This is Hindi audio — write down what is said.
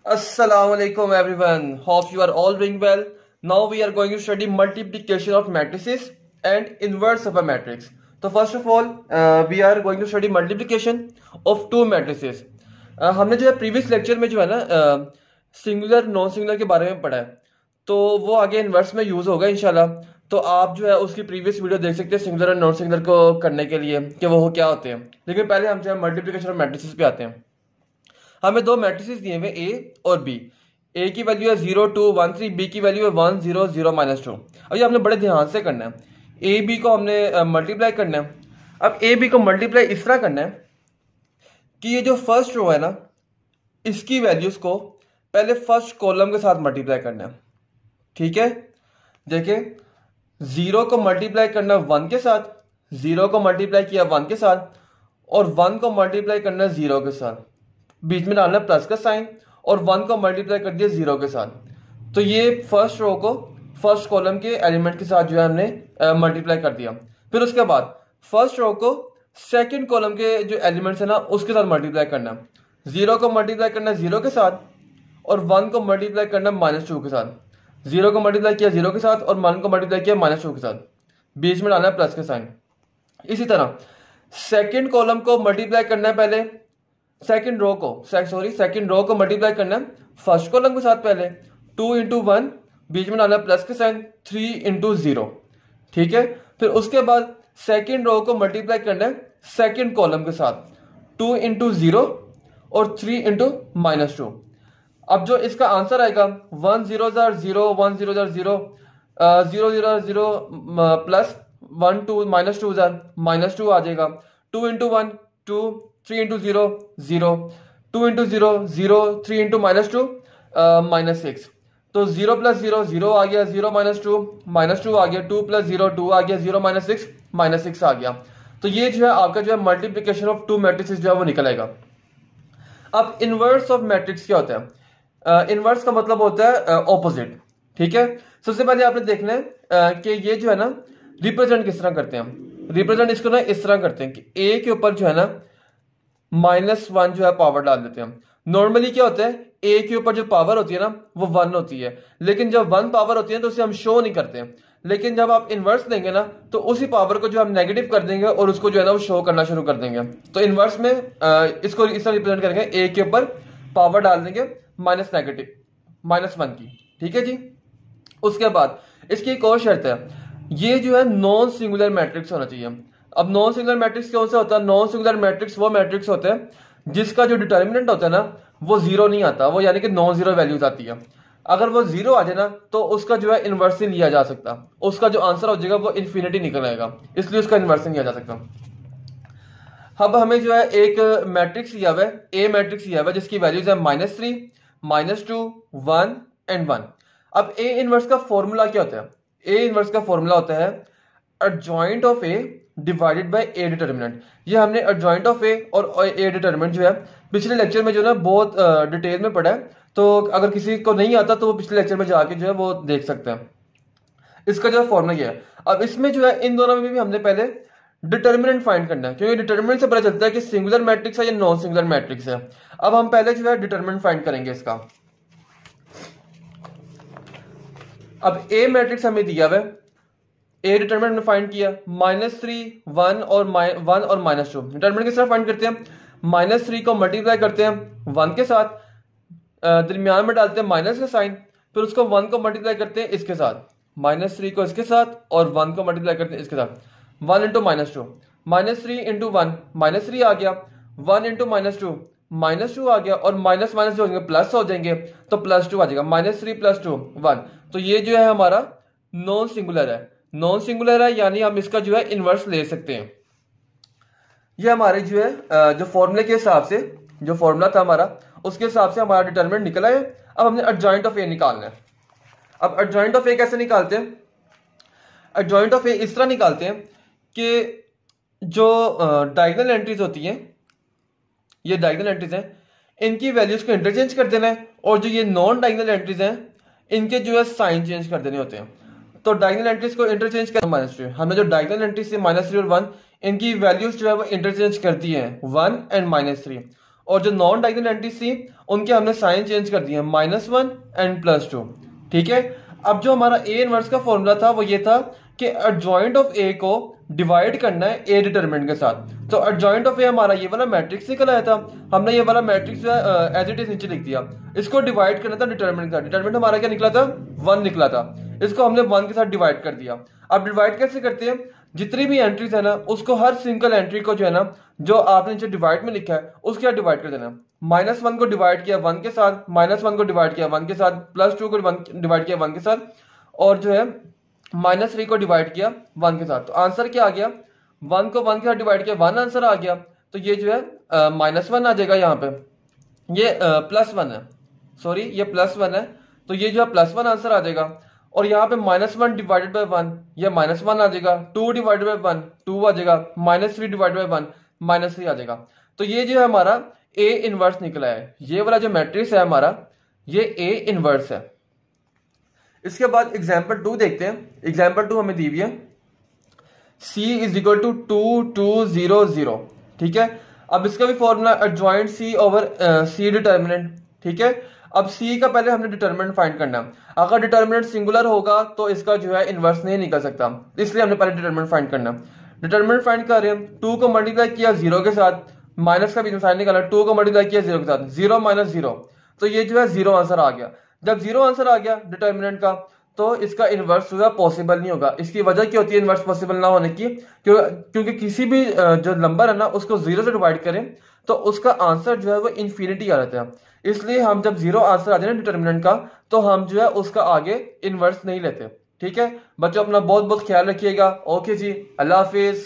Assalamualaikum everyone. Hope you are all doing well. Now we are going to study multiplication of matrices and inverse of a matrix. So first of all, we are going to study multiplication of two matrices. हमने जो है प्रीवियस लेक्चर में जो है ना सिंगुलर नॉन सिंगुलर के बारे में पढ़ा है, तो वो आगे इन्वर्स में यूज होगा इंशाल्लाह। तो आप जो है उसकी प्रीवियस वीडियो देख सकते हैं सिंगुलर और नॉन सिंगुलर को करने के लिए कि वो क्या होते हैं। लेकिन पहले हम जो है मल्टीप्लिकेशन ऑफ मैट्रिसेस पे आते हैं। हमें दो मैट्रिसेस दिए हुए ए और बी। ए की वैल्यू है 0 2 1 3, बी की वैल्यू है 1 0 0 -2। अब ये हमने बड़े ध्यान से करना है। ए बी को हमने मल्टीप्लाई करना है। अब ए बी को मल्टीप्लाई इस तरह करना है कि ये जो फर्स्ट रो है ना, इसकी वैल्यूज को पहले फर्स्ट कॉलम के साथ मल्टीप्लाई करना है। ठीक है, देखिए 0 को मल्टीप्लाई करना 1 के साथ, 0 को मल्टीप्लाई किया 1 के साथ, और 1 को मल्टीप्लाई करना 0 के साथ, बीच में डालना प्लस का साइन, और 1 को मल्टीप्लाई कर दिया 0 के साथ। तो ये फर्स्ट रो को फर्स्ट कॉलम के एलिमेंट के साथ जो है हमने मल्टीप्लाई कर दिया। फिर उसके बाद फर्स्ट रो को सेकंड कॉलम के जो एलिमेंट्स है ना उसके साथ मल्टीप्लाई करना। 0 को मल्टीप्लाई करना 0 के साथ, और 1 को मल्टीप्लाई करना -2 के साथ। 0 को मल्टीप्लाई किया 0 के साथ, और 1 को मल्टीप्लाई किया -2 के साथ, बीच में डालना प्लस का साइन। इसी तरह सेकंड कॉलम को मल्टीप्लाई करना है पहले, सेकंड रो को मल्टीप्लाई करना है फर्स्ट कॉलम के साथ पहले। 2 × 1, बीच में डालना प्लस के साइन, 3 × 0। ठीक है, फिर उसके बाद सेकंड रो को मल्टीप्लाई करना है सेकंड कॉलम के साथ, 2 × 0 और 3 × -2। अब जो इसका आंसर आएगा 1 0 0 1 0 0 0 0 0 0 प्लस 1 2 -2 -2 आ जाएगा। 2 × 1 2, 3 × 0 0, 2 × 0 0, 3 × -2 -6। तो 0 + 0 0 आ गया, 0 -2 -2 आ गया, 2 + 0 2 आ गया, 0 -6 -6 आ गया। तो ये जो है आपका जो है मल्टीप्लिकेशन ऑफ टू मैट्रिसेस जो है वो निकल आएगा। अब इनवर्स ऑफ मैट्रिक्स क्या होता है? इनवर्स का मतलब होता है ऑपोजिट। ठीक है, सबसे पहले आपने देखना है कि ये जो है ना रिप्रेजेंट किस तरह करते हैं। रिप्रेजेंट इसको ना इस तरह करते हैं कि ए के ऊपर जो है ना -1 जो है पावर डाल देते हैं। नॉर्मली क्या होता है, ए के ऊपर जो पावर होती है ना वो 1 होती है, लेकिन जब 1 पावर होती है तो उसे हम शो नहीं करते। लेकिन जब आप इनवर्स देंगे ना तो उसी पावर को जो हम नेगेटिव कर देंगे और उसको जो है ना वो शो करना शुरू कर देंगे। तो इनवर्स में इसको इस तरह रिप्रेजेंट करेंगे, ए के ऊपर पावर डाल देंगे -1 की। ठीक है जी। उसके बाद इसकी एक और शर्त है, ये जो है नॉन सिंगुलर मैट्रिक्स होना चाहिए। अब नॉन सिंगुलर मैट्रिक्स कौन सा होता है? नॉन सिंगुलर मैट्रिक्स वो मैट्रिक्स होते हैं जिसका जो डिटर्मिनेंट होता है ना वो 0 नहीं आता, वो यानी कि नॉन जीरो वैल्यूज आती है। अगर वो 0 आ जाए ना तो उसका जो है इन्वर्स नहीं लिया जा सकता, उसका जो आंसर हो जाएगा वो इन्फिनिटी निकल आएगा, इसलिए उसका इन्वर्स नहीं लिया जा सकता। अब हमें जो है एक मैट्रिक्स दिया हुआ है, ए मैट्रिक्स दिया हुआ है जिसकी वैल्यूज है -3 -2 1 और 1। अब ए इनवर्स का फॉर्मूला क्या होता है? ए इनवर्स का फॉर्मूला होता है adjoint of A divided by A determinant. ये हमने एडजॉइंट ऑफ ए और ए डिटर्मिनेंट जो है पिछले लेक्चर में जो है बहुत डिटेल में पढ़ा है, तो अगर किसी को नहीं आता तो वो पिछले लेक्चर में जाके जो है वो देख सकते हैं। इसका जो है फॉर्मूला ये है। अब इसमें जो है इन दोनों में भी हमने पहले डिटर्मिनेंट फाइंड करना है, क्योंकि डिटर्मिनेंट से पता चलता है कि सिंगुलर मैट्रिक्स है या नॉन सिंगुलर मैट्रिक्स है। अब हम पहले जो है डिटर्मिनेंट फाइंड करेंगे इसका। अब ए मैट्रिक्स हमें दिया हुआ है, ए डिटर्मिनेंट में फाइंड किया -3 1 और -2। डिटर्मिनेंट किस तरह फाइंड करते हैं? -3 को मल्टीप्लाई करते हैं 1 के साथ, दरमियान में डालते हैं माइनस का साइन, फिर उसको 1 को मल्टीप्लाई करते हैं इसके साथ, -3 को इसके साथ, और 1 को मल्टीप्लाई करते हैं इसके साथ। 1 × -2 -3 × 1 -3 आ गया, 1 × -2 -2 आ गया, और माइनस माइनस जो हो जाएंगे प्लस हो जाएंगे, तो +2 आ जाएगा। -3 + 2 1। तो ये जो है हमारा नॉन सिंगुलर है। नॉन सिंगुलर है यानी हम इसका जो है इनवर्स ले सकते हैं। ये हमारे जो है जो फॉर्मूले के हिसाब से, जो फॉर्मूला था हमारा उसके हिसाब से हमारा डिटर्मिनेंट निकला है। अब हमने एडजॉइंट ऑफ ए निकालना है। अब एडजॉइंट ऑफ ए कैसे निकालते हैं? एडजॉइंट ऑफ ए इस तरह निकालते हैं कि जो डायगोनल एंट्रीज होती हैं, ये डायगोनल एंट्रीज हैं, इनकी वैल्यूज को इंटरचेंज कर देना है, और जो ये नॉन डायगोनल एंट्रीज हैं इनके जो है साइन चेंज कर देने होते हैं। तो डायगोनल एंट्रीज को इंटरचेंज कर -3, हमने जो डायगोनल एंट्रीज से -3 और 1 इनकी वैल्यूज जो है वो इंटरचेंज करती हैं 1 और -3, और जो नॉन डायगोनल एंट्रीज थी उनके हमने साइन चेंज कर दिए, -1 एंड +2। ठीक है, अब जो हमारा ए इनवर्स का फॉर्मूला था वो ये था कि एडजॉइंट ऑफ ए को डिवाइड करना है ए डिटरमिनेंट के साथ। तो एडजॉइंट ऑफ ए हमारा ये वाला मैट्रिक्स निकल आया था, हमने ये वाला मैट्रिक्स एज इट इज नीचे लिख दिया। इसको डिवाइड करना था डिटरमिनेंट के साथ, डिटरमिनेंट हमारा क्या निकला था, 1 निकला था, इसको हमने 1 के साथ डिवाइड कर दिया। अब डिवाइड कैसे करते हैं, जितनी भी एंट्रीज है ना उसको हर सिंगल एंट्री को जो है ना जो आपने नीचे डिवाइड में लिखा है उसके साथ डिवाइड कर देना। -1 को डिवाइड किया 1 के साथ, -1 को डिवाइड किया 1 के साथ, +2 को डिवाइड किया 1 के साथ, और जो है -3 को डिवाइड किया 1 के साथ। तो आंसर क्या आ गया, 1 को 1 के साथ डिवाइड किया 1 आंसर आ गया। तो ये जो है -1 आ जाएगा, यहाँ पे ये +1 है, सॉरी ये +1 है, तो ये जो है +1 आंसर आ जाएगा। और यहाँ पे -1 डिवाइडेड बाय 1 ये -1 आ जाएगा, 2 डिवाइडेड बाय 1 2 आ जाएगा, -3 डिवाइडेड बाय 1 -3 आ जाएगा। तो ये जो है हमारा ए इनवर्स निकला है, ये वाला जो मैट्रिक्स है हमारा ये ए इनवर्स है। इसके बाद एग्जाम्पल 2 देखते हैं। एग्जाम्पल 2 हमें दी हुई है C = 2 2 0 0। ठीक है, अब इसका भी formula adjoint C over C determinant. ठीक है, अब C का पहले हमने डिटर्मिनेंट फाइंड करना है। अगर डिटर्मिनेंट सिंगुलर होगा तो इसका जो है इनवर्स नहीं निकल सकता, इसलिए हमने पहले डिटर्मिनेंट फाइंड करना है। डिटर्मिनेंट फाइंड कर रहे हैं, 2 को मल्टीप्लाई किया 0 के साथ, माइनस का बीच में साइन निकाला, 2 को मल्टीप्लाई किया 0 के साथ, 0 - 0, तो ये जो है 0 आंसर आ गया। जब 0 आंसर आ गया डिटर्मिनेंट का तो इसका इनवर्स जो है पॉसिबल नहीं होगा। इसकी वजह क्या होती है इनवर्स पॉसिबल ना होने की, क्योंकि किसी भी जो नंबर है ना उसको 0 से डिवाइड करें तो उसका आंसर जो है वो इन्फिनिटी आ जाता है। इसलिए हम जब 0 आंसर आ जाए ना डिटर्मिनेंट का तो हम जो है उसका आगे इनवर्स नहीं लेते। ठीक है बच्चों, अपना बहुत बहुत ख्याल रखिएगा। ओके जी, अल्लाह हाफिज।